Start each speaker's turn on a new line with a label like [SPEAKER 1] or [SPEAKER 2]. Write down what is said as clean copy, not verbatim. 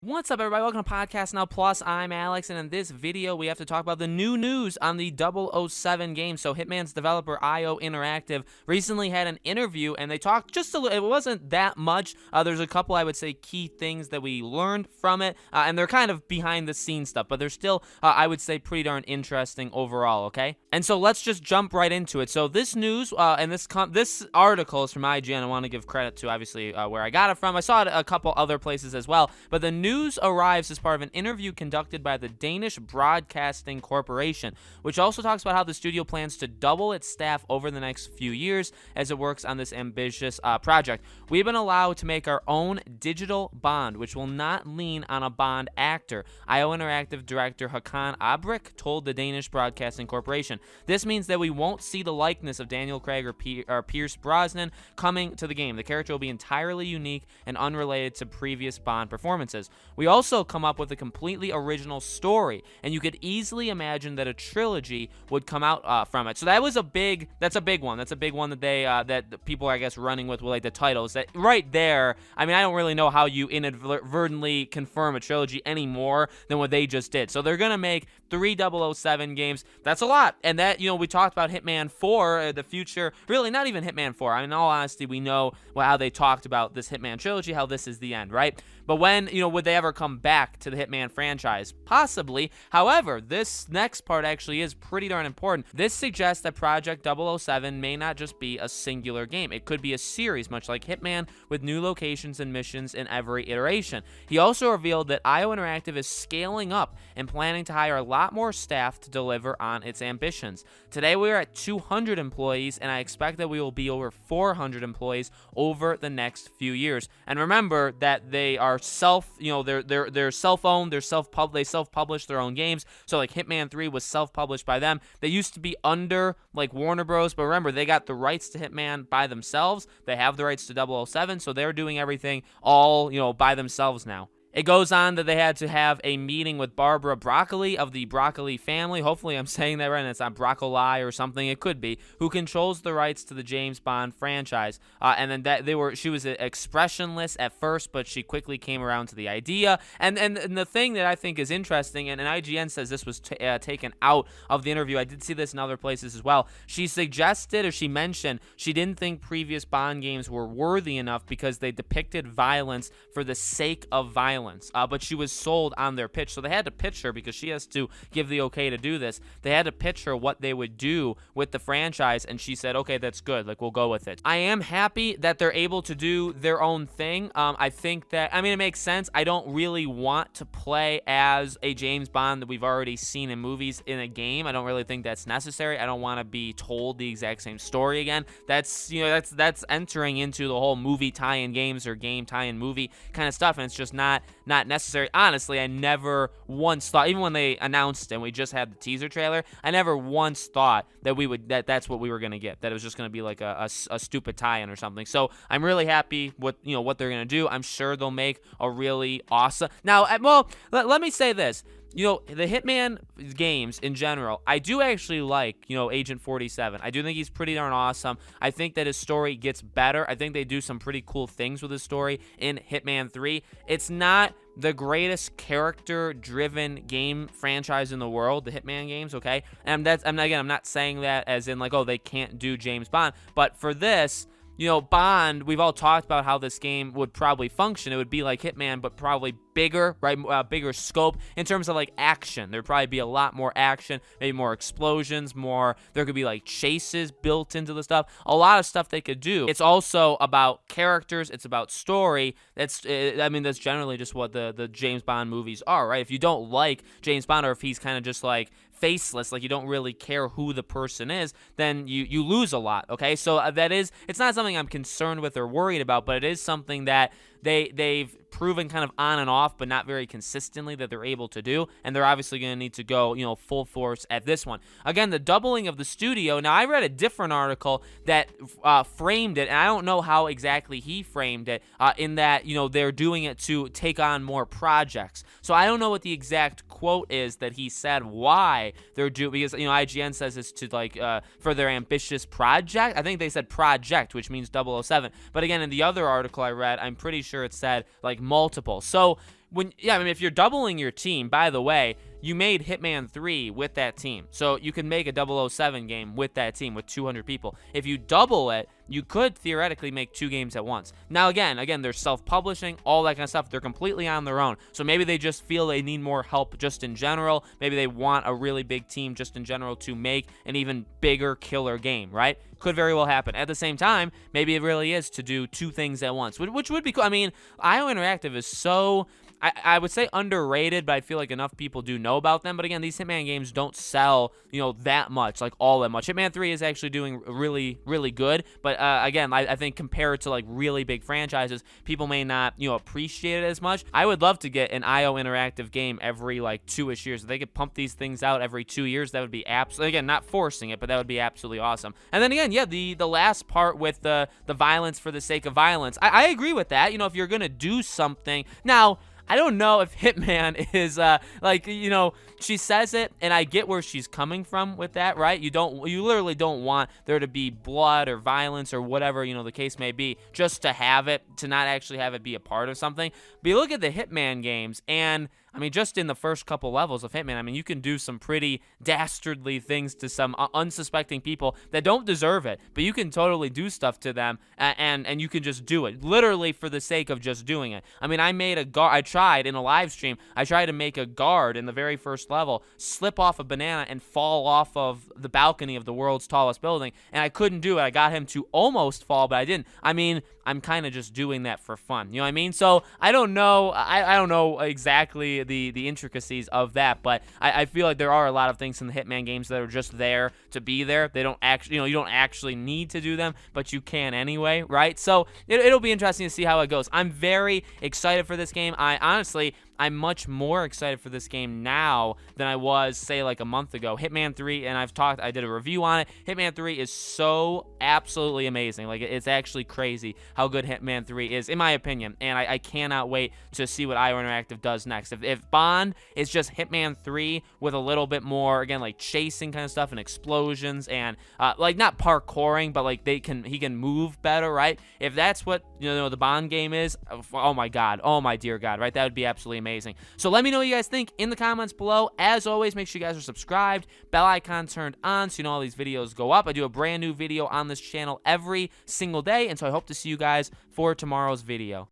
[SPEAKER 1] What's up, everybody? Welcome to Podcast Now Plus. I'm Alex, and in this video, we have to talk about the new news on the 007 game. So, Hitman's developer, IO Interactive, recently had an interview, and they talked just a little. It wasn't that much. There's a couple, I would say, key things that we learned from it, and they're kind of behind-the-scenes stuff, but they're still, I would say, pretty darn interesting overall, okay? And so, let's just jump right into it. So, this news, and this article is from IGN. I want to give credit to, obviously, where I got it from. I saw it a couple other places as well, but the news arrives as part of an interview conducted by the Danish Broadcasting Corporation, which also talks about how the studio plans to double its staff over the next few years as it works on this ambitious project. We've been allowed to make our own digital Bond, which will not lean on a Bond actor, IO Interactive director Hakan Abrik told the Danish Broadcasting Corporation. This means that we won't see the likeness of Daniel Craig or Pierce Brosnan coming to the game. The character will be entirely unique and unrelated to previous Bond performances. We also come up with a completely original story, and you could easily imagine that a trilogy would come out from it. So that's a big one. That's a big one that that people are, I guess, running with like the titles. That right there, I mean, I don't really know how you inadvertently confirm a trilogy any more than what they just did. So they're gonna make 3 007 games. That's a lot, and that, we talked about Hitman 4, the future. Really, not even Hitman 4. I mean, in all honesty, we know how they talked about this Hitman trilogy, how this is the end, right? But when, would they ever come back to the Hitman franchise? Possibly. However, this next part actually is pretty darn important. This suggests that Project 007 may not just be a singular game. It could be a series, much like Hitman, with new locations and missions in every iteration. He also revealed that IO Interactive is scaling up and planning to hire a lot more staff to deliver on its ambitions. Today, we are at 200 employees, and I expect that we will be over 400 employees over the next few years. And remember that they are they're self-owned, they self-publish their own games. So like Hitman 3 was self-published by them. They used to be under like Warner Bros, but remember, they got the rights to Hitman by themselves. They have the rights to 007, so they're doing everything all, by themselves now. It goes on that they had to have a meeting with Barbara Broccoli of the Broccoli family. Hopefully I'm saying that right, and it's not Broccoli or something. It could be. Who controls the rights to the James Bond franchise. And then she was expressionless at first, but she quickly came around to the idea. And the thing that I think is interesting, and IGN says this was taken out of the interview. I did see this in other places as well. She suggested, or she mentioned, she didn't think previous Bond games were worthy enough because they depicted violence for the sake of violence. But she was sold on their pitch. So they had to pitch her, because she has to give the okay to do this. They had to pitch her what they would do with the franchise, and she said, okay, that's good. Like, we'll go with it. I am happy that they're able to do their own thing. I think that, it makes sense. I don't really want to play as a James Bond that we've already seen in movies in a game. I don't really think that's necessary. I don't want to be told the exact same story again. That's entering into the whole movie tie-in games or game tie-in movie kind of stuff, and it's just not necessary. Honestly, I never once thought, even when they announced and we just had the teaser trailer, I never once thought that that's what we were going to get, that it was just going to be like a stupid tie-in or something. So I'm really happy with what they're going to do. I'm sure they'll make a really awesome. Now, let me say this. The Hitman games in general, I do actually like, Agent 47. I do think he's pretty darn awesome. I think that his story gets better. I think they do some pretty cool things with his story in Hitman 3. It's not the greatest character-driven game franchise in the world, the Hitman games, okay? And I'm not saying that as in like, oh, they can't do James Bond. But for this, Bond, we've all talked about how this game would probably function. It would be like Hitman, but probably bigger, right? Bigger scope in terms of like action. There'd probably be a lot more action, maybe more explosions, there could be like chases built into the stuff. A lot of stuff they could do. It's also about characters. It's about story. That's generally just what the James Bond movies are, right? If you don't like James Bond, or if he's kind of just like faceless, like you don't really care who the person is, then you lose a lot, okay? So it's not something I'm concerned with or worried about, but it is something that they've proven kind of on and off, but not very consistently, that they're able to do, and they're obviously going to need to go, full force at this one. Again, the doubling of the studio. Now, I read a different article that framed it, and I don't know how exactly he framed it, in that, they're doing it to take on more projects. So I don't know what the exact quote is that he said why they're doing, because, IGN says it's to, like, for their ambitious project. I think they said project, which means 007. But again, in the other article I read, I'm pretty sure it said, like, multiple. So yeah, I mean, if you're doubling your team, by the way, you made Hitman 3 with that team. So you can make a 007 game with that team with 200 people. If you double it, you could theoretically make 2 games at once. Now, again, they're self-publishing, all that kind of stuff. They're completely on their own. So maybe they just feel they need more help just in general. Maybe they want a really big team just in general to make an even bigger killer game, right? Could very well happen. At the same time, maybe it really is to do 2 things at once, which would be cool. I mean, IO Interactive is so... I would say underrated, but I feel like enough people do know about them. But again, these Hitman games don't sell, that much, like all that much. Hitman 3 is actually doing really, really good. But again, I think compared to like really big franchises, people may not, appreciate it as much. I would love to get an IO Interactive game every like 2-ish years. If they could pump these things out every 2 years, that would be absolutely, again, not forcing it, but that would be absolutely awesome. And then again, yeah, the last part with the violence for the sake of violence, I agree with that. If you're gonna do something now. I don't know if Hitman is, she says it, and I get where she's coming from with that, right? You literally don't want there to be blood or violence or whatever, the case may be, just to have it, to not actually have it be a part of something. But you look at the Hitman games, and I mean, just in the first couple levels of Hitman, I mean, you can do some pretty dastardly things to some unsuspecting people that don't deserve it, but you can totally do stuff to them, and you can just do it, literally for the sake of just doing it. I mean, I made a guard, I tried in a live stream, I tried to make a guard in the very first level slip off a banana and fall off of the balcony of the world's tallest building, and I couldn't do it. I got him to almost fall, but I didn't. I mean, I'm kind of just doing that for fun. You know what I mean? So I don't know. I don't know exactly the intricacies of that, but I feel like there are a lot of things in the Hitman games that are just there to be there. They don't actually, you don't actually need to do them, but you can anyway, right? So it'll be interesting to see how it goes. I'm very excited for this game. I'm much more excited for this game now than I was, say, like a month ago. Hitman 3, and I did a review on it. Hitman 3 is so absolutely amazing. Like, it's actually crazy how good Hitman 3 is, in my opinion, and I cannot wait to see what IO Interactive does next. If Bond is just Hitman 3 with a little bit more, again, like chasing kind of stuff and explosions and, like, not parkouring, but like he can move better, right? If that's what, the Bond game is, oh my God, oh my dear God, right? That would be absolutely amazing. So let me know what you guys think in the comments below. As always, make sure you guys are subscribed, bell icon turned on so you know all these videos go up. I do a brand new video on this channel every single day, and so I hope to see you guys for tomorrow's video.